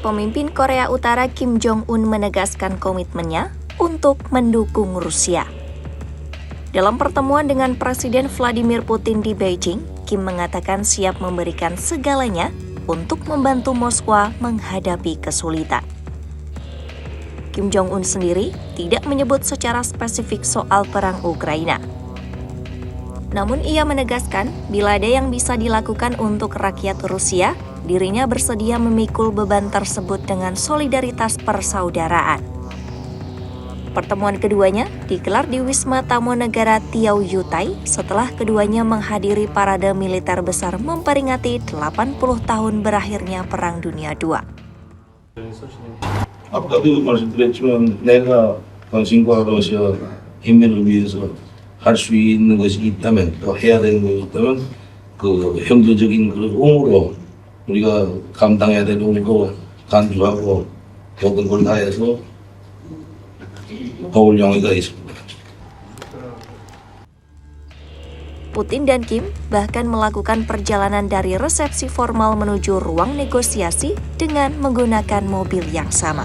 pemimpin Korea Utara Kim Jong-un menegaskan komitmennya untuk mendukung Rusia. Dalam pertemuan dengan Presiden Vladimir Putin di Beijing, Kim mengatakan siap memberikan segalanya untuk membantu Moskwa menghadapi kesulitan. Kim Jong-un sendiri tidak menyebut secara spesifik soal perang Ukraina. Namun ia menegaskan bila ada yang bisa dilakukan untuk rakyat Rusia, dirinya bersedia memikul beban tersebut dengan solidaritas persaudaraan. Pertemuan keduanya digelar di Wisma Tamu Negara Tiaoyutai setelah keduanya menghadiri parade militer besar memperingati 80 tahun berakhirnya Perang Dunia II. 아까도 말씀드렸지만 내가 당신과 러시아 인민을 위해서 할 수 있는 것이 있다면 또 해야 되는 것이 있다면 그 형제적인 그 옹으로 우리가 감당해야 될 옹으로 간주하고 모든 걸 다해서 도울 용의가 있습니다. Putin dan Kim bahkan melakukan perjalanan dari resepsi formal menuju ruang negosiasi dengan menggunakan mobil yang sama.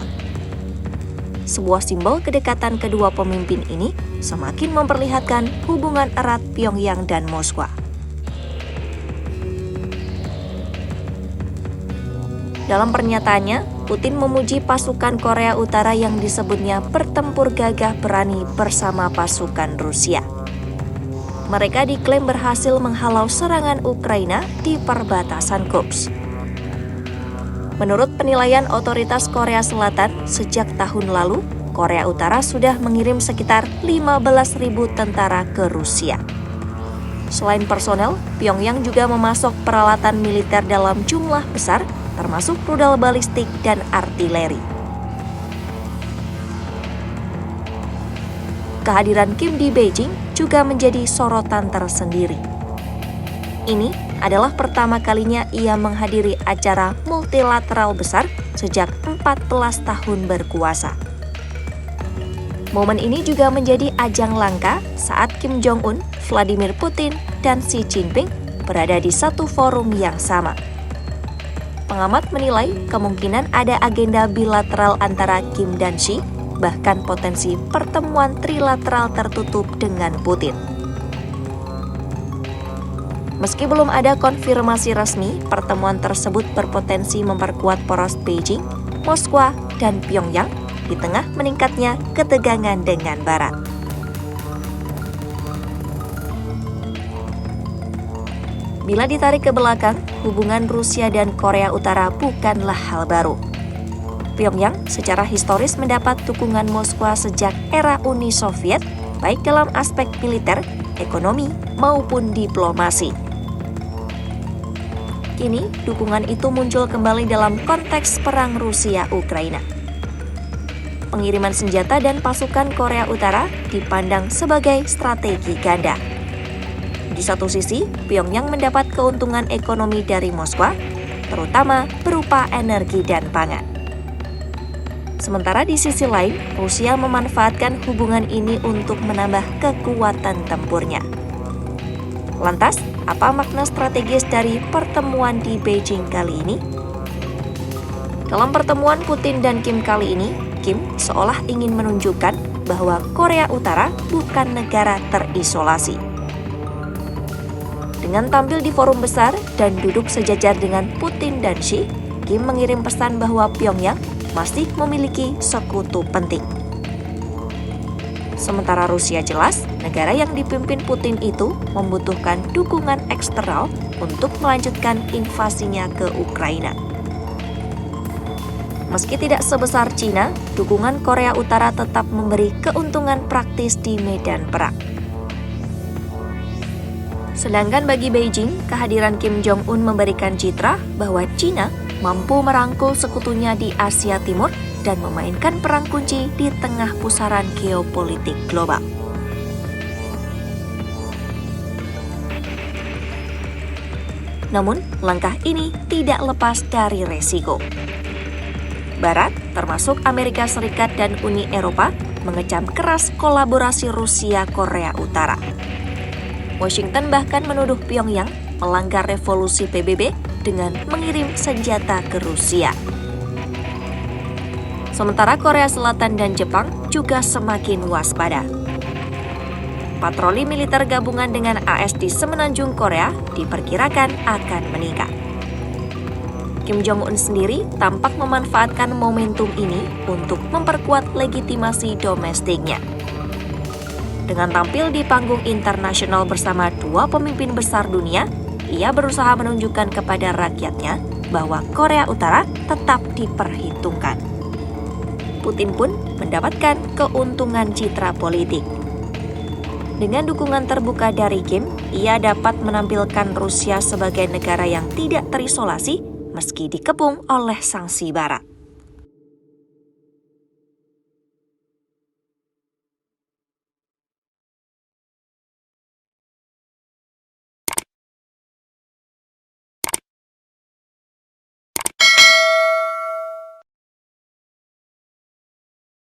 Sebuah simbol kedekatan kedua pemimpin ini semakin memperlihatkan hubungan erat Pyongyang dan Moskwa. Dalam pernyataannya, Putin memuji pasukan Korea Utara yang disebutnya bertempur gagah berani bersama pasukan Rusia. Mereka diklaim berhasil menghalau serangan Ukraina di perbatasan Kursk. Menurut penilaian otoritas Korea Selatan, sejak tahun lalu, Korea Utara sudah mengirim sekitar 15.000 tentara ke Rusia. Selain personel, Pyongyang juga memasok peralatan militer dalam jumlah besar, termasuk rudal balistik dan artileri. Kehadiran Kim di Beijing juga menjadi sorotan tersendiri. Ini adalah pertama kalinya ia menghadiri acara multilateral besar sejak 14 tahun berkuasa. Momen ini juga menjadi ajang langka saat Kim Jong-un, Vladimir Putin, dan Xi Jinping berada di satu forum yang sama. Pengamat menilai kemungkinan ada agenda bilateral antara Kim dan Xi, bahkan potensi pertemuan trilateral tertutup dengan Putin. Meski belum ada konfirmasi resmi, pertemuan tersebut berpotensi memperkuat poros Beijing, Moskwa, dan Pyongyang di tengah meningkatnya ketegangan dengan Barat. Bila ditarik ke belakang, hubungan Rusia dan Korea Utara bukanlah hal baru. Pyongyang secara historis mendapat dukungan Moskwa sejak era Uni Soviet, baik dalam aspek militer, ekonomi, maupun diplomasi. Kini, dukungan itu muncul kembali dalam konteks perang Rusia-Ukraina. Pengiriman senjata dan pasukan Korea Utara dipandang sebagai strategi ganda. Di satu sisi, Pyongyang mendapat keuntungan ekonomi dari Moskwa, terutama berupa energi dan pangan. Sementara di sisi lain, Rusia memanfaatkan hubungan ini untuk menambah kekuatan tempurnya. Lantas, apa makna strategis dari pertemuan di Beijing kali ini? Dalam pertemuan Putin dan Kim kali ini, Kim seolah ingin menunjukkan bahwa Korea Utara bukan negara terisolasi. Dengan tampil di forum besar dan duduk sejajar dengan Putin dan Xi, Kim mengirim pesan bahwa Pyongyang masih memiliki sekutu penting. Sementara Rusia jelas, negara yang dipimpin Putin itu membutuhkan dukungan eksternal untuk melanjutkan invasinya ke Ukraina. Meski tidak sebesar Cina, dukungan Korea Utara tetap memberi keuntungan praktis di medan perang. Sedangkan bagi Beijing, kehadiran Kim Jong-un memberikan citra bahwa Cina mampu merangkul sekutunya di Asia Timur dan memainkan peran kunci di tengah pusaran geopolitik global. Namun, langkah ini tidak lepas dari resiko. Barat, termasuk Amerika Serikat dan Uni Eropa, mengecam keras kolaborasi Rusia-Korea Utara. Washington bahkan menuduh Pyongyang melanggar revolusi PBB dengan mengirim senjata ke Rusia. Sementara Korea Selatan dan Jepang juga semakin waspada. Patroli militer gabungan dengan AS di semenanjung Korea diperkirakan akan meningkat. Kim Jong-un sendiri tampak memanfaatkan momentum ini untuk memperkuat legitimasi domestiknya. Dengan tampil di panggung internasional bersama dua pemimpin besar dunia, ia berusaha menunjukkan kepada rakyatnya bahwa Korea Utara tetap diperhitungkan. Putin pun mendapatkan keuntungan citra politik. Dengan dukungan terbuka dari Kim, ia dapat menampilkan Rusia sebagai negara yang tidak terisolasi meski dikepung oleh sanksi Barat.